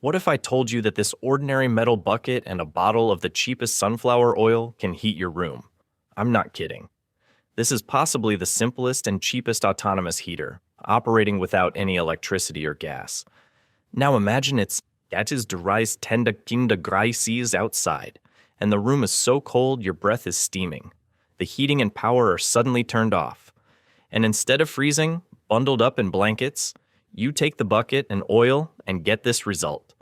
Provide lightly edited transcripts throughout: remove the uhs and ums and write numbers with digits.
What if I told you that this ordinary metal bucket and a bottle of the cheapest sunflower oil can heat your room? I'm not kidding. This is possibly the simplest and cheapest autonomous heater, operating without any electricity or gas. Now imagine that is rise 10 to 15 degrees outside, and the room is so cold your breath is steaming. The heating and power are suddenly turned off. And instead of freezing, bundled up in blankets, you take the bucket and oil and get this result.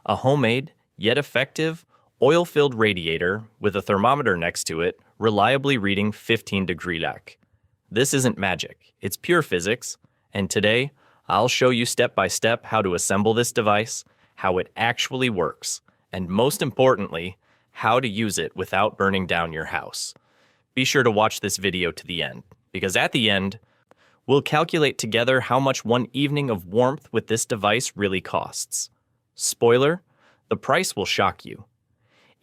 A homemade, yet effective, oil-filled radiator with a thermometer next to it, reliably reading 15 degrees. This isn't magic, it's pure physics, and today, I'll show you step by step how to assemble this device, how it actually works, and most importantly, how to use it without burning down your house. Be sure to watch this video to the end, because at the end, we'll calculate together how much one evening of warmth with this device really costs. Spoiler, the price will shock you.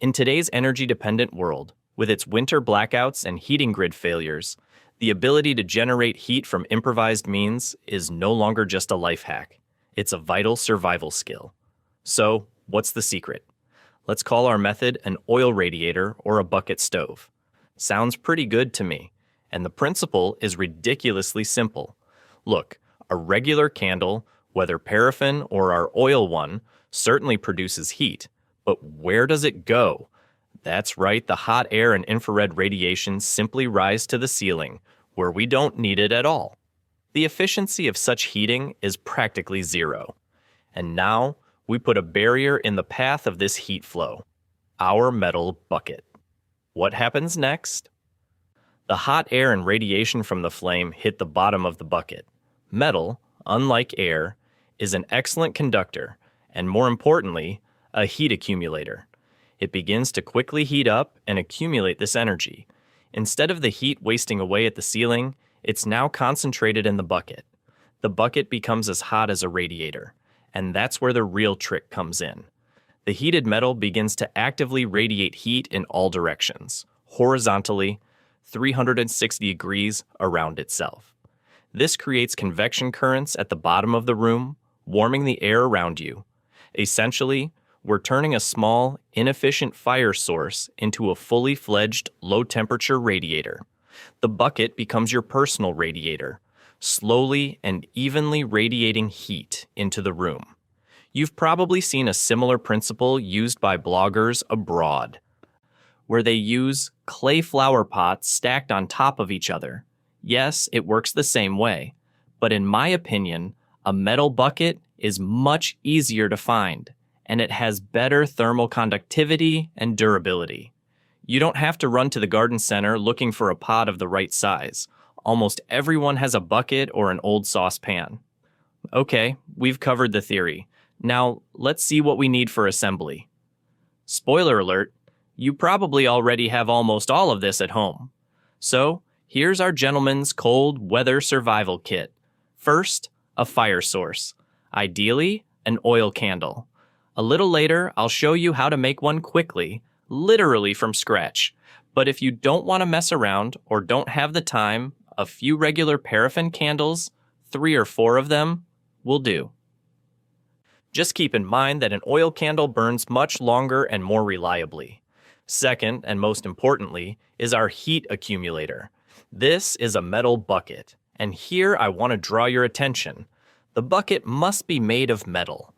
In today's energy-dependent world, with its winter blackouts and heating grid failures, the ability to generate heat from improvised means is no longer just a life hack. It's a vital survival skill. So, what's the secret? Let's call our method an oil radiator or a bucket stove. Sounds pretty good to me, and the principle is ridiculously simple. Look, a regular candle, whether paraffin or our oil one, certainly produces heat, but where does it go? That's right, the hot air and infrared radiation simply rise to the ceiling, where we don't need it at all. The efficiency of such heating is practically zero. And now, we put a barrier in the path of this heat flow, our metal bucket. What happens next? The hot air and radiation from the flame hit the bottom of the bucket. Metal, unlike air, is an excellent conductor, and more importantly, a heat accumulator. It begins to quickly heat up and accumulate this energy. Instead of the heat wasting away at the ceiling, it's now concentrated in the bucket. The bucket becomes as hot as a radiator, and that's where the real trick comes in. The heated metal begins to actively radiate heat in all directions, horizontally, 360 degrees around itself. This creates convection currents at the bottom of the room, warming the air around you. Essentially, we're turning a small, inefficient fire source into a fully fledged, low-temperature radiator. The bucket becomes your personal radiator, slowly and evenly radiating heat into the room. You've probably seen a similar principle used by bloggers abroad, where they use clay flower pots stacked on top of each other. Yes, it works the same way, but in my opinion, a metal bucket is much easier to find, and it has better thermal conductivity and durability. You don't have to run to the garden center looking for a pot of the right size. Almost everyone has a bucket or an old saucepan. Okay, we've covered the theory. Now, let's see what we need for assembly. Spoiler alert, you probably already have almost all of this at home. So, here's our gentleman's cold weather survival kit. First, a fire source. Ideally, an oil candle. A little later, I'll show you how to make one quickly, literally from scratch. But if you don't want to mess around or don't have the time, a few regular paraffin candles, 3 or 4 of them, will do. Just keep in mind that an oil candle burns much longer and more reliably. Second, and most importantly, is our heat accumulator. This is a metal bucket, and here I want to draw your attention. The bucket must be made of metal.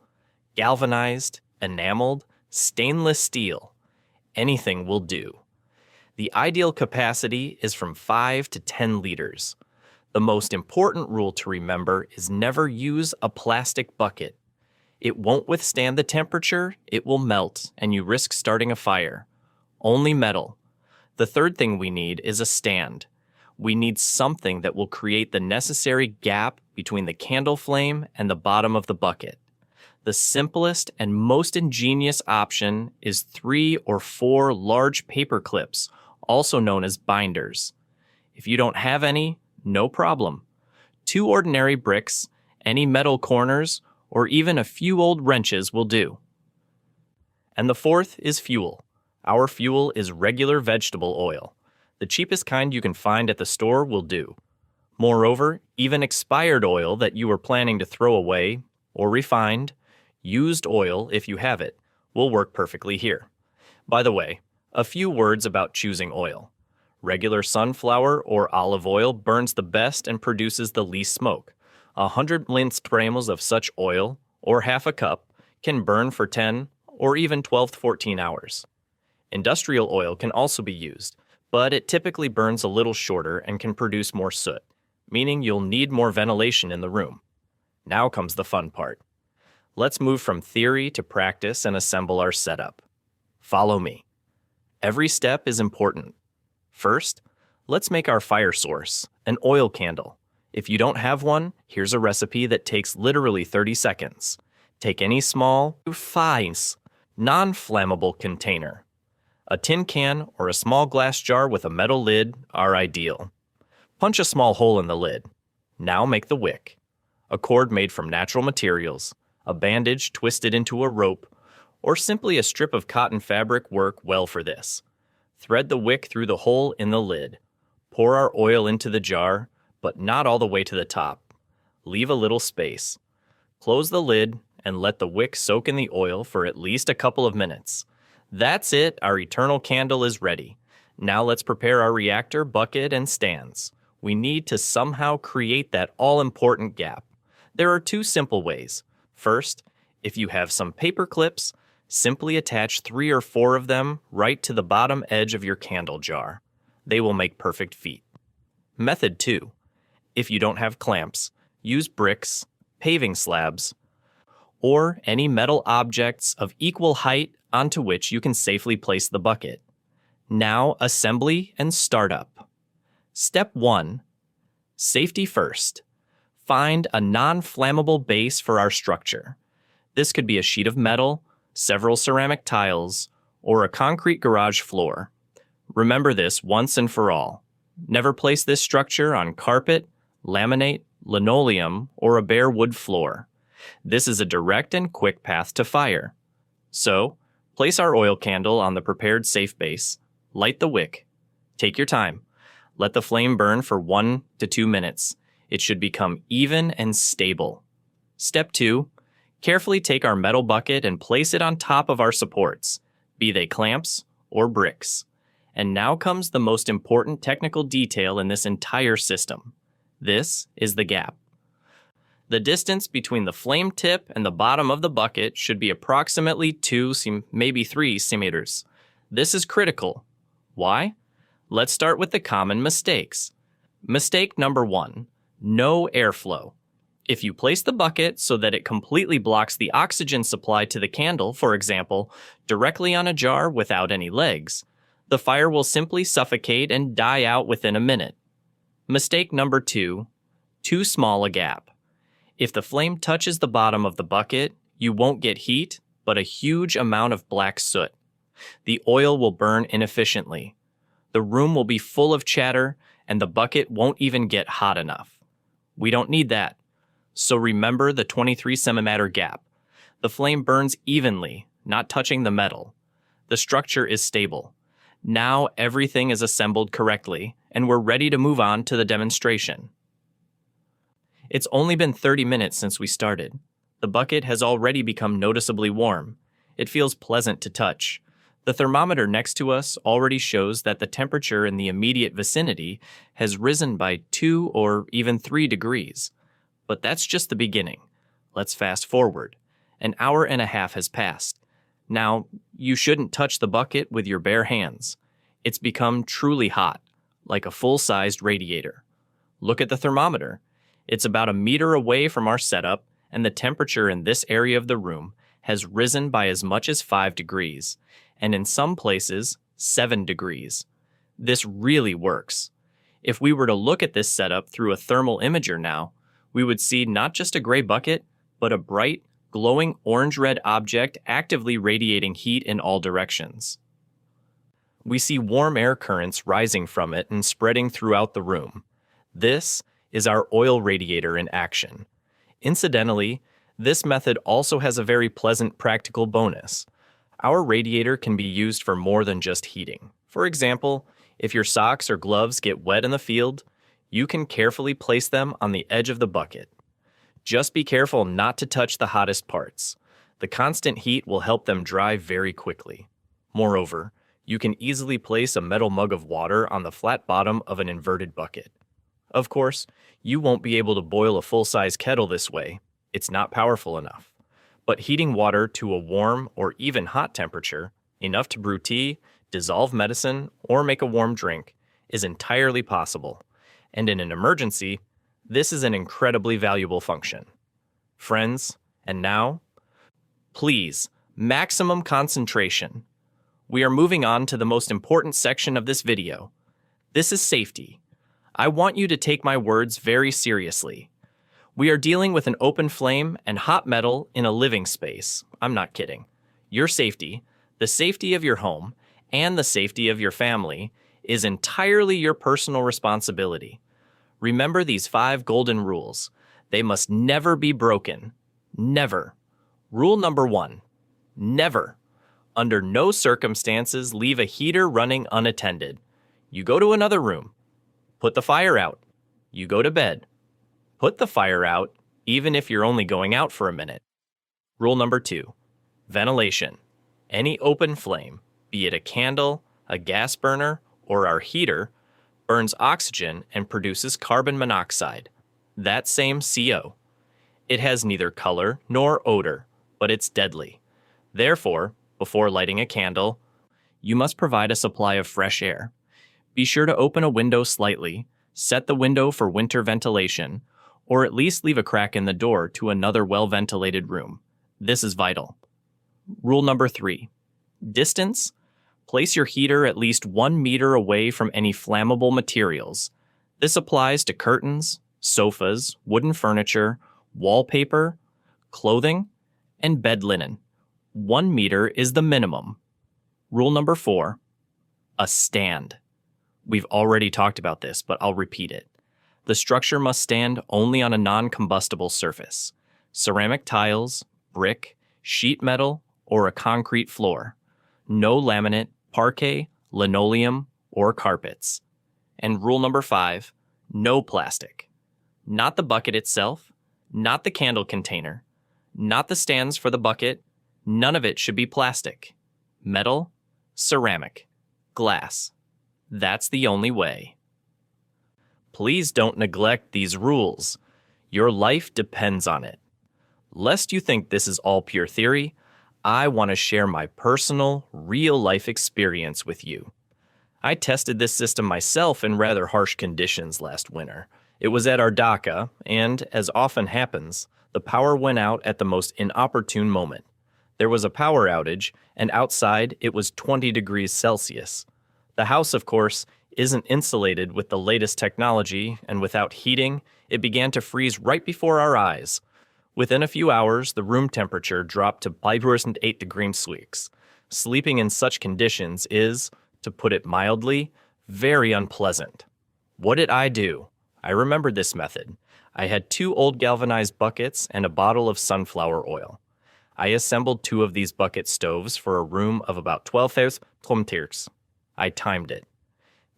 Galvanized, enameled, stainless steel. Anything will do. The ideal capacity is from 5 to 10 liters. The most important rule to remember is never use a plastic bucket. It won't withstand the temperature, it will melt, and you risk starting a fire. Only metal. The third thing we need is a stand. We need something that will create the necessary gap between the candle flame and the bottom of the bucket. The simplest and most ingenious option is 3 or 4 large paper clips, also known as binders. If you don't have any, no problem. 2 ordinary bricks, any metal corners, or even a few old wrenches will do. And the fourth is fuel. Our fuel is regular vegetable oil. The cheapest kind you can find at the store will do. Moreover, even expired oil that you were planning to throw away, or refined, Used oil, if you have it, will work perfectly here. By the way, a few words about choosing oil. Regular sunflower or olive oil burns the best and produces the least smoke. 100 minced grams of such oil, or half a cup, can burn for 10 or even 12 to 14 hours. Industrial oil can also be used, but it typically burns a little shorter and can produce more soot, meaning you'll need more ventilation in the room. Now comes the fun part. Let's move from theory to practice and assemble our setup. Follow me. Every step is important. First, let's make our fire source, an oil candle. If you don't have one, here's a recipe that takes literally 30 seconds. Take any small, fine, non-flammable container. A tin can or a small glass jar with a metal lid are ideal. Punch a small hole in the lid. Now make the wick. A cord made from natural materials, a bandage twisted into a rope, or simply a strip of cotton fabric work well for this. Thread the wick through the hole in the lid. Pour our oil into the jar, but not all the way to the top. Leave a little space. Close the lid and let the wick soak in the oil for at least a couple of minutes. That's it, our eternal candle is ready. Now let's prepare our reactor, bucket, and stands. We need to somehow create that all-important gap. There are two simple ways. First, if you have some paper clips, simply attach 3 or 4 of them right to the bottom edge of your candle jar. They will make perfect feet. Method 2. If you don't have clamps, use bricks, paving slabs, or any metal objects of equal height onto which you can safely place the bucket. Now, assembly and startup. Step 1. Safety first. Find a non-flammable base for our structure. This could be a sheet of metal, several ceramic tiles, or a concrete garage floor. Remember this once and for all. Never place this structure on carpet, laminate, linoleum, or a bare wood floor. This is a direct and quick path to fire. So, place our oil candle on the prepared safe base. Light the wick. Take your time. Let the flame burn for 1 to 2 minutes. It should become even and stable. Step 2. Carefully take our metal bucket and place it on top of our supports, be they clamps or bricks. And now comes the most important technical detail in this entire system. This is the gap. The distance between the flame tip and the bottom of the bucket should be approximately 2, maybe 3 centimeters. This is critical. Why? Let's start with the common mistakes. Mistake number 1, no airflow. If you place the bucket so that it completely blocks the oxygen supply to the candle, for example, directly on a jar without any legs, the fire will simply suffocate and die out within a minute. Mistake number 2, too small a gap. If the flame touches the bottom of the bucket, you won't get heat, but a huge amount of black soot. The oil will burn inefficiently. The room will be full of chatter, and the bucket won't even get hot enough. We don't need that. So remember the 23 centimeter gap. The flame burns evenly, not touching the metal. The structure is stable. Now everything is assembled correctly, and we're ready to move on to the demonstration. It's only been 30 minutes since we started. The bucket has already become noticeably warm. It feels pleasant to touch. The thermometer next to us already shows that the temperature in the immediate vicinity has risen by 2 or even 3 degrees. But that's just the beginning. Let's fast forward. An hour and a half has passed. Now, you shouldn't touch the bucket with your bare hands. It's become truly hot, like a full-sized radiator. Look at the thermometer. It's about a meter away from our setup, and the temperature in this area of the room has risen by as much as 5 degrees, and in some places, 7 degrees. This really works. If we were to look at this setup through a thermal imager now, we would see not just a gray bucket, but a bright, glowing orange-red object actively radiating heat in all directions. We see warm air currents rising from it and spreading throughout the room. This is our oil radiator in action. Incidentally, this method also has a very pleasant practical bonus. Our radiator can be used for more than just heating. For example, if your socks or gloves get wet in the field, you can carefully place them on the edge of the bucket. Just be careful not to touch the hottest parts. The constant heat will help them dry very quickly. Moreover, you can easily place a metal mug of water on the flat bottom of an inverted bucket. Of course, you won't be able to boil a full-size kettle this way. It's not powerful enough. But heating water to a warm or even hot temperature, enough to brew tea, dissolve medicine, or make a warm drink, is entirely possible. And in an emergency, this is an incredibly valuable function. Friends, and now, please, maximum concentration. We are moving on to the most important section of this video. This is safety. I want you to take my words very seriously. We are dealing with an open flame and hot metal in a living space. I'm not kidding. Your safety, the safety of your home, and the safety of your family is entirely your personal responsibility. Remember these 5 golden rules. They must never be broken. Never. Rule number 1. Never. Under no circumstances leave a heater running unattended. You go to another room. Put the fire out. You go to bed. Put the fire out, even if you're only going out for a minute. Rule number 2. Ventilation. Any open flame, be it a candle, a gas burner, or our heater, burns oxygen and produces carbon monoxide, that same CO. It has neither color nor odor, but it's deadly. Therefore, before lighting a candle, you must provide a supply of fresh air. Be sure to open a window slightly, set the window for winter ventilation, or at least leave a crack in the door to another well-ventilated room. This is vital. Rule number 3. Distance. Place your heater at least 1 meter away from any flammable materials. This applies to curtains, sofas, wooden furniture, wallpaper, clothing, and bed linen. 1 meter is the minimum. Rule number 4. A stand. We've already talked about this, but I'll repeat it. The structure must stand only on a non-combustible surface. Ceramic tiles, brick, sheet metal, or a concrete floor. No laminate, parquet, linoleum, or carpets. And rule number 5, no plastic. Not the bucket itself, not the candle container, not the stands for the bucket, none of it should be plastic. Metal, ceramic, glass. That's the only way. Please don't neglect these rules. Your life depends on it. Lest you think this is all pure theory, I want to share my personal, real-life experience with you. I tested this system myself in rather harsh conditions last winter. It was at our dacha, and, as often happens, the power went out at the most inopportune moment. There was a power outage, and outside it was 20 degrees Celsius. The house, of course, isn't insulated with the latest technology, and without heating, it began to freeze right before our eyes. Within a few hours, the room temperature dropped to 8 degrees Celsius. Sleeping in such conditions is, to put it mildly, very unpleasant. What did I do? I remembered this method. I had 2 old galvanized buckets and a bottle of sunflower oil. I assembled 2 of these bucket stoves for a room of about 12,000 temperatures. I timed it.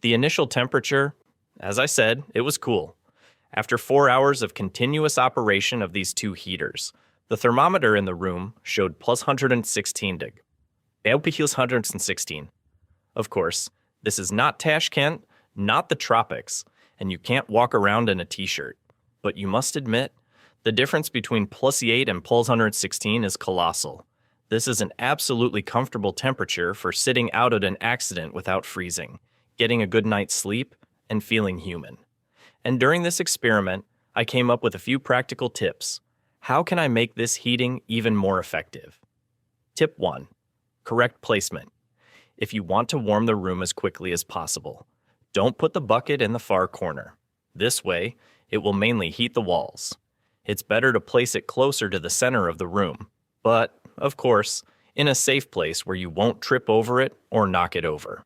The initial temperature, as I said, it was cool. After 4 hours of continuous operation of these 2 heaters, the thermometer in the room showed plus 116 deg. Plus 116. Of course, this is not Tashkent, not the tropics, and you can't walk around in a t-shirt. But you must admit, the difference between plus 8 and plus 116 is colossal. This is an absolutely comfortable temperature for sitting out at an accident without freezing, getting a good night's sleep, and feeling human. And during this experiment, I came up with a few practical tips. How can I make this heating even more effective? Tip 1. Correct placement. If you want to warm the room as quickly as possible, don't put the bucket in the far corner. This way, it will mainly heat the walls. It's better to place it closer to the center of the room, but, of course, in a safe place where you won't trip over it or knock it over.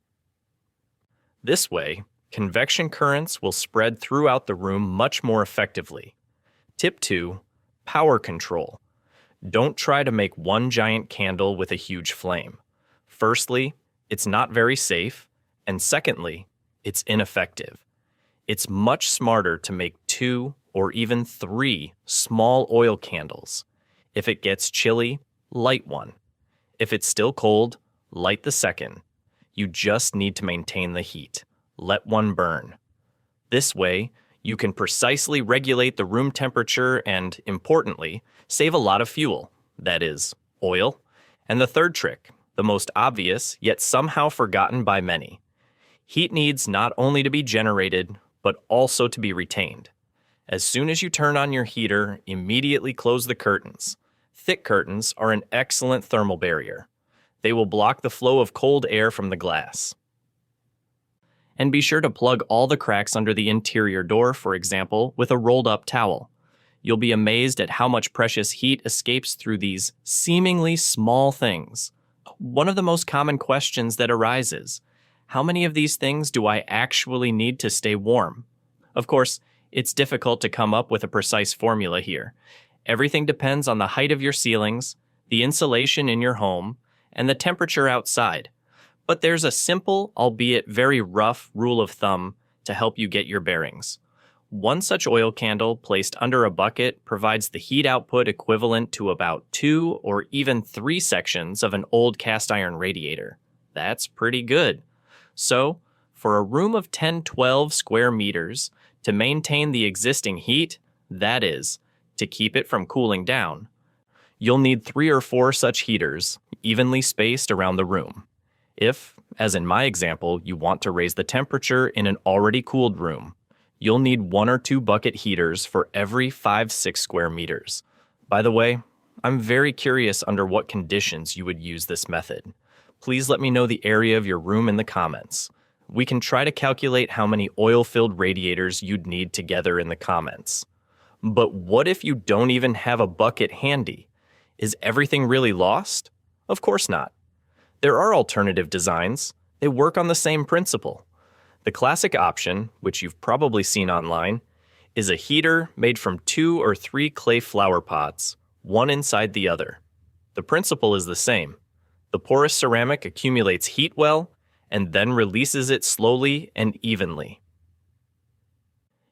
This way, convection currents will spread throughout the room much more effectively. Tip 2. Power control. Don't try to make one giant candle with a huge flame. Firstly, it's not very safe, and secondly, it's ineffective. It's much smarter to make 2 or even 3 small oil candles. If it gets chilly, light one. If it's still cold, light the second. You just need to maintain the heat. Let one burn. This way, you can precisely regulate the room temperature and, importantly, save a lot of fuel, that is, oil. And the third trick, the most obvious yet somehow forgotten by many. Heat needs not only to be generated, but also to be retained. As soon as you turn on your heater, immediately close the curtains. Thick curtains are an excellent thermal barrier. They will block the flow of cold air from the glass. And be sure to plug all the cracks under the interior door, for example, with a rolled-up towel. You'll be amazed at how much precious heat escapes through these seemingly small things. One of the most common questions that arises: how many of these things do I actually need to stay warm? Of course, it's difficult to come up with a precise formula here. Everything depends on the height of your ceilings, the insulation in your home, and the temperature outside. But there's a simple, albeit very rough, rule of thumb to help you get your bearings. One such oil candle placed under a bucket provides the heat output equivalent to about 2 or even 3 sections of an old cast iron radiator. That's pretty good. So, for a room of 10-12 square meters, to maintain the existing heat, that is, to keep it from cooling down, you'll need 3 or 4 such heaters, evenly spaced around the room. If, as in my example, you want to raise the temperature in an already cooled room, you'll need 1 or 2 bucket heaters for every 5-6 square meters. By the way, I'm very curious under what conditions you would use this method. Please let me know the area of your room in the comments. We can try to calculate how many oil-filled radiators you'd need together in the comments. But what if you don't even have a bucket handy? Is everything really lost? Of course not. There are alternative designs. They work on the same principle. The classic option, which you've probably seen online, is a heater made from 2 or 3 clay flower pots, one inside the other. The principle is the same. The porous ceramic accumulates heat well and then releases it slowly and evenly.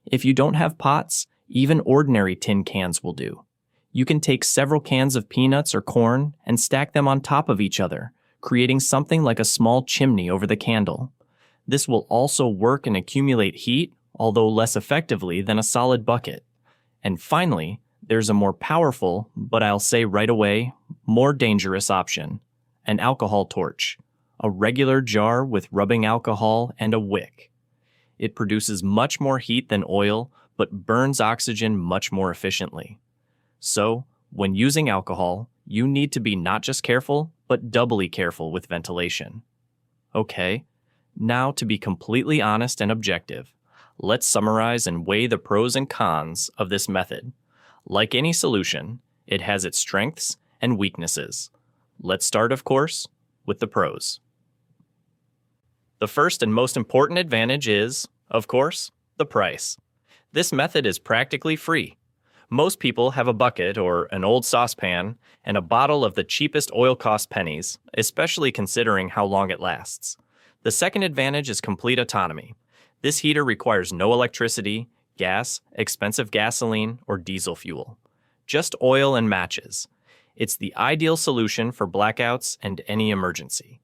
If you don't have pots, even ordinary tin cans will do. You can take several cans of peanuts or corn and stack them on top of each other, creating something like a small chimney over the candle. This will also work and accumulate heat, although less effectively than a solid bucket. And finally, there's a more powerful, but I'll say right away, more dangerous option: an alcohol torch, a regular jar with rubbing alcohol and a wick. It produces much more heat than oil, but burns oxygen much more efficiently. So, when using alcohol, you need to be not just careful, but doubly careful with ventilation. Okay, now to be completely honest and objective, let's summarize and weigh the pros and cons of this method. Like any solution, it has its strengths and weaknesses. Let's start, of course, with the pros. The first and most important advantage is, of course, the price. This method is practically free. Most people have a bucket or an old saucepan and a bottle of the cheapest oil cost pennies, especially considering how long it lasts. The second advantage is complete autonomy. This heater requires no electricity, gas, expensive gasoline, or diesel fuel. Just oil and matches. It's the ideal solution for blackouts and any emergency.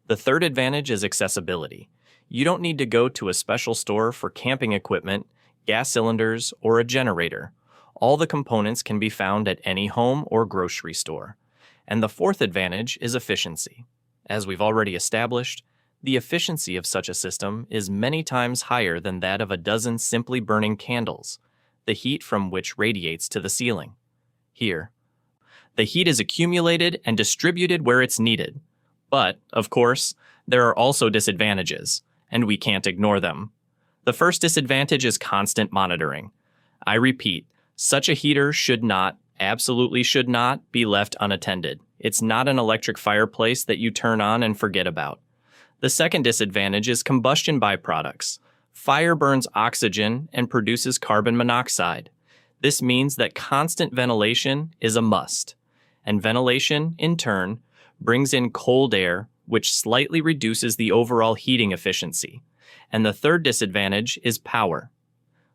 The third advantage is accessibility. You don't need to go to a special store for camping equipment, gas cylinders, or a generator. All the components can be found at any home or grocery store. And the fourth advantage is efficiency. As we've already established, the efficiency of such a system is many times higher than that of a dozen simply burning candles, the heat from which radiates to the ceiling. Here, the heat is accumulated and distributed where it's needed. But, of course, there are also disadvantages, and we can't ignore them. The first disadvantage is constant monitoring. I repeat, such a heater should not, absolutely should not, be left unattended. It's not an electric fireplace that you turn on and forget about. The second disadvantage is combustion byproducts. Fire burns oxygen and produces carbon monoxide. This means that constant ventilation is a must. And ventilation, in turn, brings in cold air, which slightly reduces the overall heating efficiency. And the third disadvantage is power.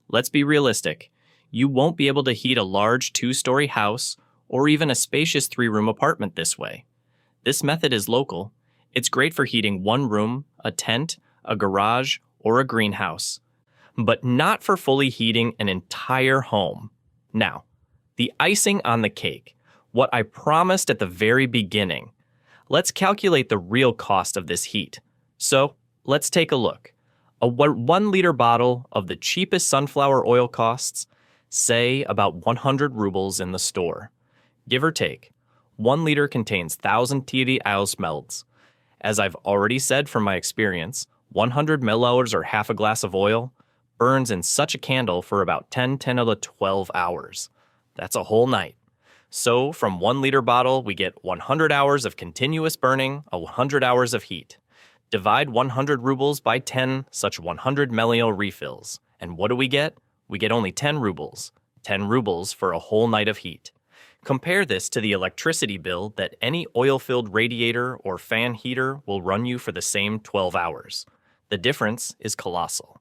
Let's be realistic. You won't be able to heat a large 2-story house or even a spacious 3-room apartment this way. This method is local. It's great for heating one room, a tent, a garage, or a greenhouse, but not for fully heating an entire home. Now, the icing on the cake, what I promised at the very beginning. Let's calculate the real cost of this heat. So, let's take a look. A 1 liter bottle of the cheapest sunflower oil costs, say, about 100 rubles in the store. Give or take, 1 liter contains 1,000 TDI. As I've already said from my experience, 100 milliliters or half a glass of oil burns in such a candle for about 10 to 12 hours. That's a whole night. So from 1 liter bottle, we get 100 hours of continuous burning, 100 hours of heat. Divide 100 rubles by 10 such 100 milliliter refills. And what do we get? We get only 10 rubles. 10 rubles for a whole night of heat. Compare this to the electricity bill that any oil-filled radiator or fan heater will run you for the same 12 hours. The difference is colossal.